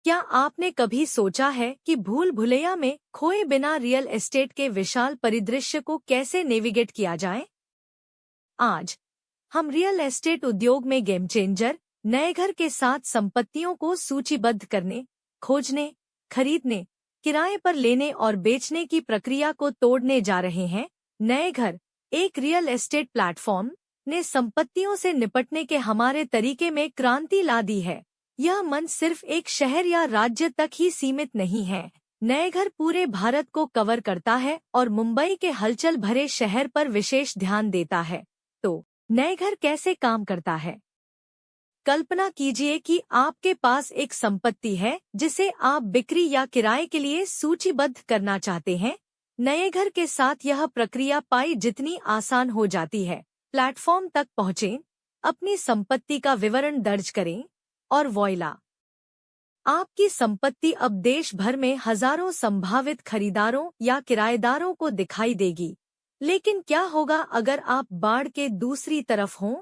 क्या आपने कभी सोचा है कि भूल भुलैया में खोए बिना रियल एस्टेट के विशाल परिदृश्य को कैसे नेविगेट किया जाए? आज हम रियल एस्टेट उद्योग में गेम चेंजर, नए घर के साथ संपत्तियों को सूचीबद्ध करने, खोजने, खरीदने, किराए पर लेने और बेचने की प्रक्रिया को तोड़ने जा रहे हैं। नए घर, एक रियल एस्टेट प्लेटफॉर्म, ने संपत्तियों से निपटने के हमारे तरीके में क्रांति ला दी है। यह मंच सिर्फ एक शहर या राज्य तक ही सीमित नहीं है। नए घर पूरे भारत को कवर करता है और मुंबई के हलचल भरे शहर पर विशेष ध्यान देता है। तो नए घर कैसे काम करता है? कल्पना कीजिए कि आपके पास एक संपत्ति है जिसे आप बिक्री या किराए के लिए सूचीबद्ध करना चाहते हैं। नए घर के साथ यह प्रक्रिया पाई जितनी आसान हो जाती है। प्लेटफॉर्म तक पहुँचें, अपनी संपत्ति का विवरण दर्ज करें और वॉइला, आपकी संपत्ति अब देश भर में हजारों संभावित खरीदारों या किराएदारों को दिखाई देगी। लेकिन क्या होगा अगर आप बाड़ के दूसरी तरफ हों?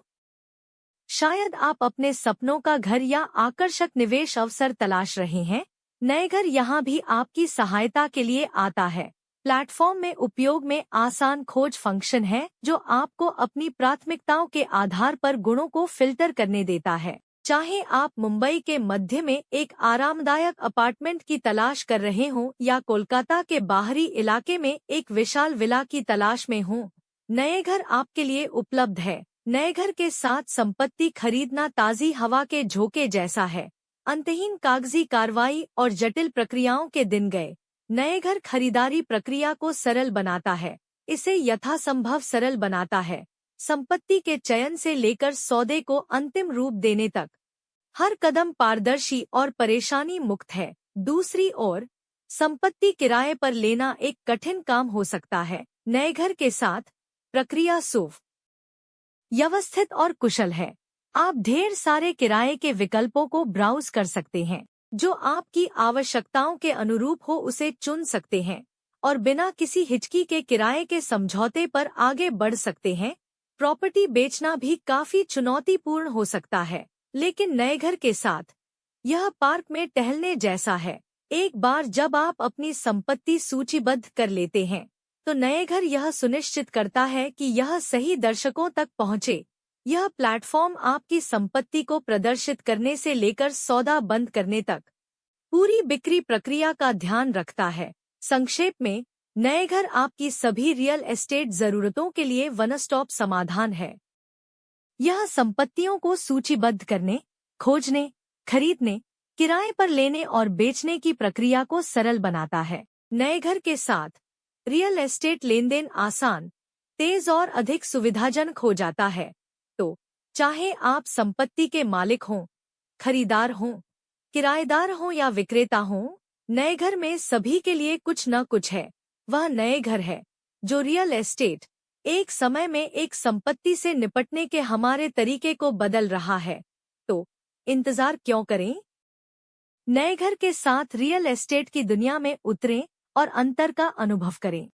शायद आप अपने सपनों का घर या आकर्षक निवेश अवसर तलाश रहे हैं। नए घर यहाँ भी आपकी सहायता के लिए आता है। प्लेटफॉर्म में उपयोग में आसान खोज फंक्शन है जो आपको अपनी प्राथमिकताओं के आधार पर गुणों को फिल्टर करने देता है। चाहे आप मुंबई के मध्य में एक आरामदायक अपार्टमेंट की तलाश कर रहे हों या कोलकाता के बाहरी इलाके में एक विशाल विला की तलाश में हों, नए घर आपके लिए उपलब्ध है। नए घर के साथ संपत्ति खरीदना ताज़ी हवा के झोंके जैसा है। अंतहीन कागजी कार्रवाई और जटिल प्रक्रियाओं के दिन गए। नए घर खरीदारी प्रक्रिया को सरल बनाता है, इसे यथासंभव सरल बनाता है। संपत्ति के चयन से लेकर सौदे को अंतिम रूप देने तक हर कदम पारदर्शी और परेशानी मुक्त है। दूसरी ओर, संपत्ति किराए पर लेना एक कठिन काम हो सकता है। नए घर के साथ प्रक्रिया सुव्यवस्थित और कुशल है। आप ढेर सारे किराए के विकल्पों को ब्राउज कर सकते हैं, जो आपकी आवश्यकताओं के अनुरूप हो उसे चुन सकते हैं और बिना किसी हिचकी के किराए के समझौते पर आगे बढ़ सकते हैं। प्रॉपर्टी बेचना भी काफी चुनौतीपूर्ण हो सकता है, लेकिन नए घर के साथ यह पार्क में टहलने जैसा है। एक बार जब आप अपनी संपत्ति सूचीबद्ध कर लेते हैं, तो नए घर यह सुनिश्चित करता है कि यह सही दर्शकों तक पहुंचे। यह प्लेटफॉर्म आपकी संपत्ति को प्रदर्शित करने से लेकर सौदा बंद करने तक पूरी बिक्री प्रक्रिया का ध्यान रखता है। संक्षेप में, नए घर आपकी सभी रियल एस्टेट जरूरतों के लिए वन स्टॉप समाधान है। यह संपत्तियों को सूचीबद्ध करने, खोजने, खरीदने, किराए पर लेने और बेचने की प्रक्रिया को सरल बनाता है। नए घर के साथ रियल एस्टेट लेनदेन आसान, तेज और अधिक सुविधाजनक हो जाता है। तो चाहे आप संपत्ति के मालिक हों, खरीदार हों, किराएदार हों या विक्रेता हों, नए घर में सभी के लिए कुछ न कुछ है। वह नए घर है जो रियल एस्टेट एक समय में एक संपत्ति से निपटने के हमारे तरीके को बदल रहा है। तो इंतजार क्यों करें? नए घर के साथ रियल एस्टेट की दुनिया में उतरें और अंतर का अनुभव करें।